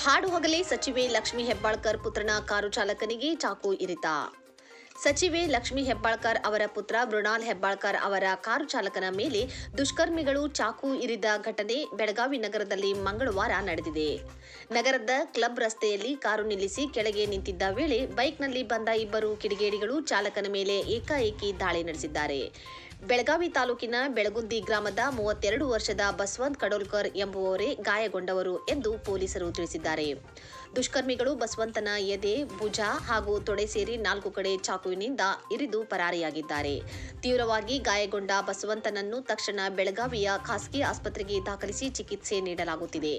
ಹಾಡು ಹಗಲೇ ಸಚಿವೆ ಲಕ್ಷ್ಮೀ ಹೆಬ್ಬಾಳ್ಕರ್ ಪುತ್ರನ ಕಾರು ಚಾಲಕನಿಗೆ ಚಾಕು ಇರಿತ. ಸಚಿವೆ ಲಕ್ಷ್ಮೀ ಹೆಬ್ಬಾಳ್ಕರ್ ಅವರ ಪುತ್ರ ಮೃಣಾಲ್ ಹೆಬ್ಬಾಳ್ಕರ್ ಅವರ ಕಾರು ಚಾಲಕನ ಮೇಲೆ ದುಷ್ಕರ್ಮಿಗಳು ಚಾಕು ಇರಿದ ಘಟನೆ ಬೆಳಗಾವಿ ನಗರದಲ್ಲಿ ಮಂಗಳವಾರ ನಡೆದಿದೆ. ನಗರದ ಕ್ಲಬ್ ರಸ್ತೆಯಲ್ಲಿ ಕಾರು ನಿಲ್ಲಿಸಿ ಕೆಳಗೆ ನಿಂತಿದ್ದ ವೇಳೆ ಬೈಕ್ನಲ್ಲಿ ಬಂದ ಇಬ್ಬರು ಕಿಡಿಗೇಡಿಗಳು ಚಾಲಕನ ಮೇಲೆ ಏಕಾಏಕಿ ದಾಳಿ ನಡೆಸಿದ್ದಾರೆ. ಬೆಳಗಾವಿ ತಾಲೂಕಿನ ಬೆಳಗುಂದಿ ಗ್ರಾಮದ 32 ವರ್ಷದ ಬಸವಂತ್ ಕಡೋಲ್ಕರ್ ಎಂಬುವವರೇ ಗಾಯಗೊಂಡವರು ಎಂದು ಪೊಲೀಸರು ತಿಳಿಸಿದ್ದಾರೆ. ದುಷ್ಕರ್ಮಿಗಳು ಬಸವಂತನ ಎದೆ, ಭುಜ ಹಾಗೂ ತೊಡೆ ಸೇರಿ 4 ಕಡೆ ಚಾಕುವಿನಿಂದ ಇರಿದು ಪರಾರಿಯಾಗಿದ್ದಾರೆ. ತೀವ್ರವಾಗಿ ಗಾಯಗೊಂಡ ಬಸವಂತನನ್ನು ತಕ್ಷಣ ಬೆಳಗಾವಿಯ ಖಾಸಗಿ ಆಸ್ಪತ್ರೆಗೆ ದಾಖಲಿಸಿ ಚಿಕಿತ್ಸೆ ನೀಡಲಾಗುತ್ತಿದೆ.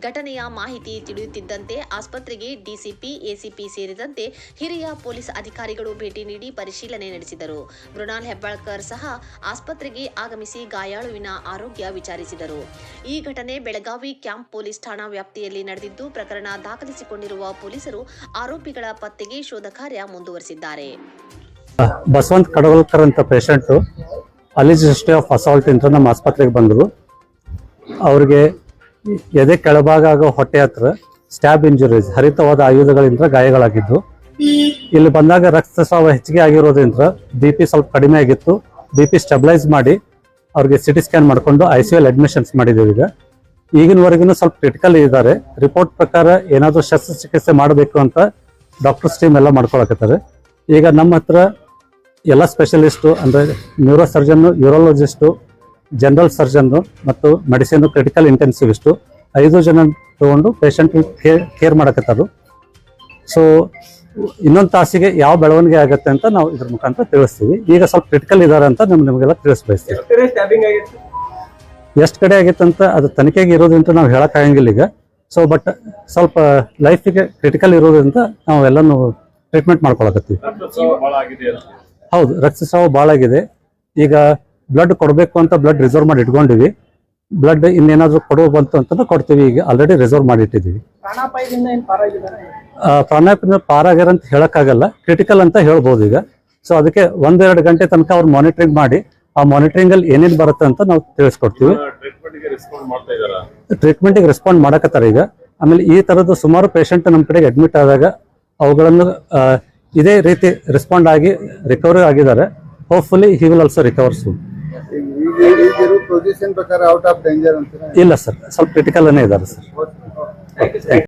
ಘಟನೆಯ ಮಾಹಿತಿ ತಿಳಿಯುತ್ತಿದ್ದಂತೆ ಆಸ್ಪತ್ರೆಗೆ ಡಿಸಿಪಿ, ಎಸಿಪಿ ಸೇರಿದಂತೆ ಹಿರಿಯ ಪೊಲೀಸ್ ಅಧಿಕಾರಿಗಳು ಭೇಟಿ ನೀಡಿ ಪರಿಶೀಲನೆ ನಡೆಸಿದರು. ಮೃಣಾಲ್ ಹೆಬ್ಬಾಳ್ಕರ್ ಸಹ ಆಸ್ಪತ್ರೆಗೆ ಆಗಮಿಸಿ ಗಾಯಾಳುವಿನ ಆರೋಗ್ಯ ವಿಚಾರಿಸಿದರು. ಈ ಘಟನೆ ಬೆಳಗಾವಿ ಕ್ಯಾಂಪ್ ಪೊಲೀಸ್ ಠಾಣಾ ವ್ಯಾಪ್ತಿಯಲ್ಲಿ ನಡೆದಿದ್ದು, ಪ್ರಕರಣ ದಾಖಲಿಸಿಕೊಂಡಿರುವ ಪೊಲೀಸರು ಆರೋಪಿಗಳ ಪತ್ತೆಗೆ ಶೋಧ ಕಾರ್ಯ ಮುಂದುವರೆಸಿದ್ದಾರೆ. ಬಸವಂತ್ ಕಡೋಲ್ಕರ್ ಅಂತ ಪೇಷಂಟ್ ಅಲಿಜ್ ಹಿಸ್ಟ್ರಿ ಆಫ್ ಅಸಾಲ್ಟ್ ಅಂತ ನಮ್ಮ ಆಸ್ಪತ್ರೆಗೆ ಬಂದರು. ಅವ್ರಿಗೆ ಎದೆ ಕೆಳಭಾಗ ಹಾಗೂ ಹೊಟ್ಟೆ ಹತ್ರ ಸ್ಟ್ಯಾಬ್ ಇಂಜುರೀಸ್, ಹರಿತವಾದ ಆಯುಧಗಳಿಂದ ಗಾಯಗಳಾಗಿದ್ದು, ಇಲ್ಲಿ ಬಂದಾಗ ರಕ್ತಸ್ರಾವ ಹೆಚ್ಚಿಗೆ ಆಗಿರೋದ್ರಿಂದ BP ಸ್ವಲ್ಪ ಕಡಿಮೆ ಆಗಿತ್ತು. BP ಸ್ಟೆಬಿಲೈಸ್ ಮಾಡಿ ಅವ್ರಿಗೆ CT ಸ್ಕ್ಯಾನ್ ಮಾಡಿಕೊಂಡು ICU ಅಡ್ಮಿಷನ್ಸ್ ಮಾಡಿದ್ದೇವೆ. ಈಗಿನವರೆಗೂ ಸ್ವಲ್ಪ ಕ್ರಿಟಿಕಲ್ ಇದ್ದಾರೆ. ರಿಪೋರ್ಟ್ ಪ್ರಕಾರ ಏನಾದರೂ ಶಸ್ತ್ರಚಿಕಿತ್ಸೆ ಮಾಡಬೇಕು ಅಂತ ಡಾಕ್ಟರ್ಸ್ ಟೀಮ್ ಎಲ್ಲ ಮಾಡ್ಕೊಳಕತ್ತಾರೆ. ಈಗ ನಮ್ಮ ಹತ್ರ ಎಲ್ಲ ಸ್ಪೆಷಲಿಸ್ಟು ಅಂದರೆ ನ್ಯೂರೋ ಸರ್ಜನ್ನು, ಯೂರಾಲಜಿಸ್ಟು, ಜನರಲ್ ಸರ್ಜನ್ನು ಮತ್ತು ಮೆಡಿಸಿನ್ ಕ್ರಿಟಿಕಲ್ ಇಂಟೆನ್ಸಿವಿಸ್ಟು 5 ಜನ ತಗೊಂಡು ಪೇಷಂಟ್ ಕೇರ್ ಮಾಡಕತ್ತಾರು. ಸೊ ಇನ್ನೊಂದು ತಾಸಿಗೆ ಯಾವ ಬೆಳವಣಿಗೆ ಆಗುತ್ತೆ ಅಂತ ನಾವು ಇದ್ರ ಮುಖಾಂತರ ತಿಳಿಸ್ತೀವಿ. ಈಗ ಸ್ವಲ್ಪ ಕ್ರಿಟಿಕಲ್ ಇದ್ದಾರೆ ಅಂತ ನಿಮಗೆಲ್ಲ ತಿಳಿಸ್ಬಯಸ್ತೀವಿ. ಎಷ್ಟು ಕಡೆ ಆಗಿತ್ತು ಅಂತ ಅದು ತನಿಖೆಗೆ ಇರೋದ್ರಿಂದ ನಾವು ಹೇಳಕ್ಕಾಗಂಗಿಲ್ಲ ಈಗ. ಸೊ ಬಟ್ ಸ್ವಲ್ಪ ಲೈಫಿಗೆ ಕ್ರಿಟಿಕಲ್ ಇರೋದ್ರಿಂದ ನಾವು ಎಲ್ಲನೂ ಟ್ರೀಟ್ಮೆಂಟ್ ಮಾಡ್ಕೊಳಕತ್ತೀವಿ. ಹೌದು, ರಕ್ತಸ್ರಾವ ಭಾಳ ಆಗಿದೆ. ಈಗ ಬ್ಲಡ್ ಕೊಡಬೇಕು ಅಂತ ಬ್ಲಡ್ ರಿಸರ್ವ್ ಮಾಡಿ ಇಟ್ಕೊಂಡಿವಿ. ಬ್ಲಡ್ ಇನ್ನೇನಾದ್ರೂ ಕೊಡೋ ಬಂತು ಅಂತ ಕೊಡ್ತೀವಿ. ಈಗ ಆಲ್ರೆಡಿ ರಿಸರ್ವ್ ಮಾಡಿ ಇಟ್ಟಿದ್ದೀವಿ. ಪ್ರಾಣಾಪಾಯದಿಂದ ಪಾರಾಗ್ಯಾರ ಅಂತ ಹೇಳಕ್ಕಾಗಲ್ಲ, ಕ್ರಿಟಿಕಲ್ ಅಂತ ಹೇಳ್ಬೋದು ಈಗ. ಸೊ ಅದಕ್ಕೆ 1-2 ಗಂಟೆ ತನಕ ಅವ್ರು ಮಾನಿಟರಿಂಗ್ ಮಾಡಿ ಆ ಮಾನಿಟರಿಂಗ್ ಅಲ್ಲಿ ಏನೇನು ಬರುತ್ತೆ ಅಂತ ನಾವು ತಿಳಿಸ್ಕೊಡ್ತೀವಿ. ಟ್ರೀಟ್ಮೆಂಟ್ಗೆ ರೆಸ್ಪಾಂಡ್ ಮಾಡಕತ್ತಾರೆ ಈಗ. ಆಮೇಲೆ ಈ ತರದ್ದು ಸುಮಾರು ಪೇಷಂಟ್ ನಮ್ಮ ಕಡೆಗೆ ಅಡ್ಮಿಟ್ ಆದಾಗ ಅವುಗಳನ್ನು ಇದೇ ರೀತಿ ರೆಸ್ಪಾಂಡ್ ಆಗಿ ರಿಕವರಿ ಆಗಿದ್ದಾರೆ. Hopefully he will also recover soon. ಇಲ್ಲ ಸರ್, ಸ್ವಲ್ಪ ಕ್ರಿಟಿಕಲ್ ಅನ್ನೇ ಇದ್ದಾರೆ ಸರ್.